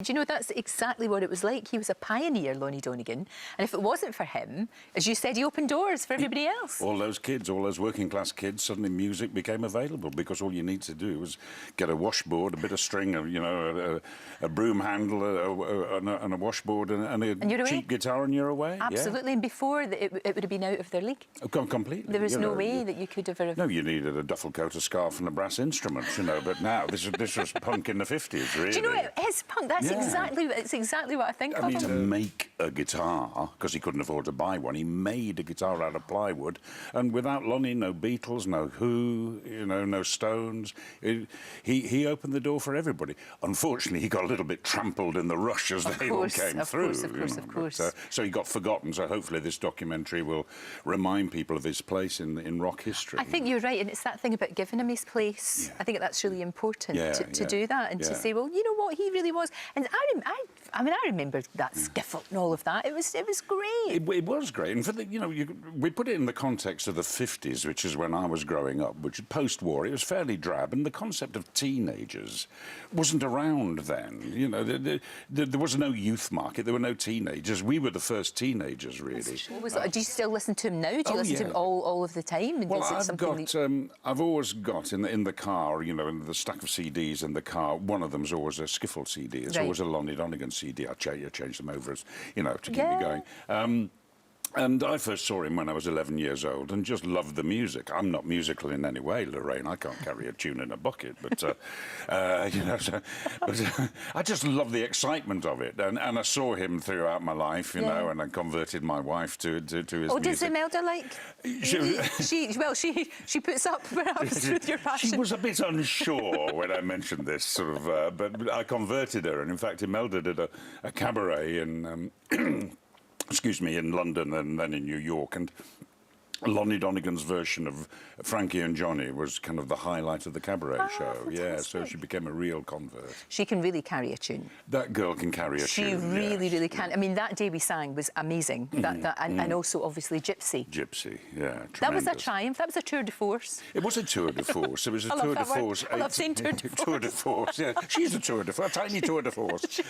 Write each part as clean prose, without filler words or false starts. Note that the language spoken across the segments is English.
Do you know, that's exactly what it was like. He was a pioneer, Lonnie Donegan, and if it wasn't for him, as you said, he opened doors for everybody else. All those kids, all those working class kids, suddenly music became available because all you need to do was get a washboard, a bit of string, a broom handle, and a washboard, and a cheap guitar, and you're away. Absolutely, yeah. And before, it would have been out of their league. Oh, completely. There was no way that you could ever have... No, you needed a duffel coat, a scarf, and a brass instrument, but now this was punk in the 50s, really. Do you know what? It is punk. That's it's exactly what I think of him. To make a guitar, because he couldn't afford to buy one, he made a guitar out of plywood, and without Lonnie, no Beatles, no Who, no Stones. He opened the door for everybody. Unfortunately, he got a little bit trampled in the rush as they all came through. Of course. So he got forgotten, so hopefully this documentary will remind people of his place in rock history. I think you're right, and it's that thing about giving him his place. Yeah. I think that's really important to do that, and to say, well, you know what, he really was. And I remember that skiffle and all of that. It was great. It was great. And for we put it in the context of the 50s, which is when I was growing up, which post-war, it was fairly drab, and the concept of teenagers wasn't around then. There was no youth market. There were no teenagers. We were the first teenagers, really. Do you still listen to him now? Do you listen to him all of the time? Well, I've always got in the car, in the stack of CDs in the car, one of them's always a skiffle CD. It's always a Lonnie Donegan CD. I change them over, to keep me going. And I first saw him when I was 11 years old and just loved the music. I'm not musical in any way, Lorraine. I can't carry a tune in a bucket, but, I just love the excitement of it. And I saw him throughout my life, and I converted my wife to his music. Oh, does Imelda like... She puts up, perhaps, with your passion. She was a bit unsure when I mentioned this, but I converted her. And, in fact, Imelda did a cabaret in... excuse me, in London and then in New York, and Lonnie Donegan's version of Frankie and Johnny was kind of the highlight of the cabaret show. Fantastic. Yeah, so she became a real convert. She can really carry a tune. That girl can carry a tune. She really can. I mean, that day we sang was amazing. And also, obviously, Gypsy. Gypsy, yeah. Tremendous. That was a triumph. That was a tour de force. It was a tour de force. It was a tour de force. I love saying tour de force. Tour de force, yeah. She's a tour de force, a tiny tour de force.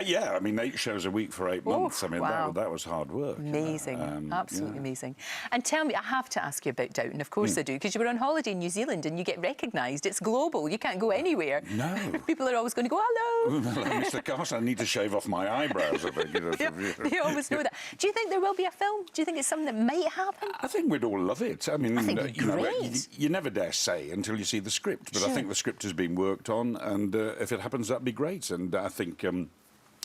Yeah, I mean, 8 shows a week for 8 months. I mean, that was hard work. Amazing. Absolutely amazing. And tell me, I have to ask you about Downton, of course I do, because you were on holiday in New Zealand and you get recognised. It's global. You can't go anywhere. No. People are always going to go, hello. Mr. Carson, I need to shave off my eyebrows, I think. They always know that. Do you think there will be a film? Do you think it's something that might happen? I think we'd all love it. I mean, great. You never dare say until you see the script, but I think the script has been worked on, and if it happens, that'd be great. And I think...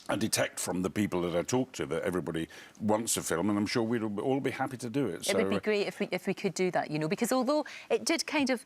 I detect from the people that I talk to that everybody wants a film, and I'm sure we'd all be happy to do it. It would be great if we could do that, because although it did kind of...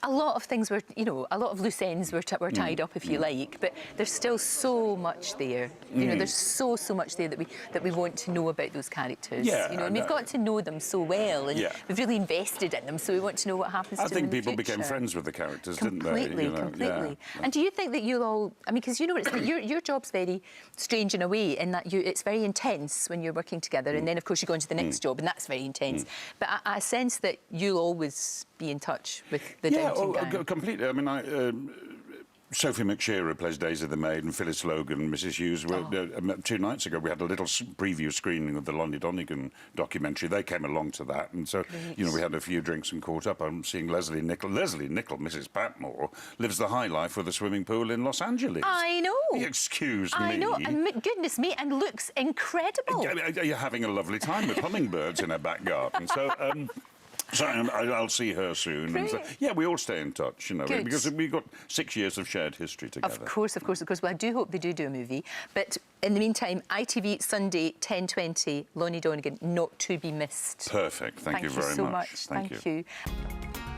A lot of things were, a lot of loose ends were tied up, if you like, but there's still so much there. There's so much there that we want to know about those characters. And we've got to know them so well, and we've really invested in them, so we want to know what happens to them in the future. I think people became friends with the characters, didn't they? Completely. And do you think that you'll all... I mean, because your job's very strange in a way, in that it's very intense when you're working together, and then, of course, you go into the next job, and that's very intense. But I sense that you'll always be in touch with the Downton gang. Completely. I mean, Sophie McShear, who plays Daisy the Maid, and Phyllis Logan, Mrs. Hughes, 2 nights ago we had a little preview screening of the Lonnie Donegan documentary. They came along to that, and so, we had a few drinks and caught up. I'm seeing Leslie Nichol. Leslie Nichol, Mrs. Patmore, lives the high life with a swimming pool in Los Angeles. I know. Excuse me. I know, and goodness me, and looks incredible. You're having a lovely time with hummingbirds in her back garden, so... So I'll see her soon. And so, we all stay in touch, because we've got 6 years of shared history together. Of course. Well, I do hope they do a movie. But in the meantime, ITV Sunday 10:20, Lonnie Donegan, not to be missed. Perfect. Thank you very much. Thank you so much. Thank you.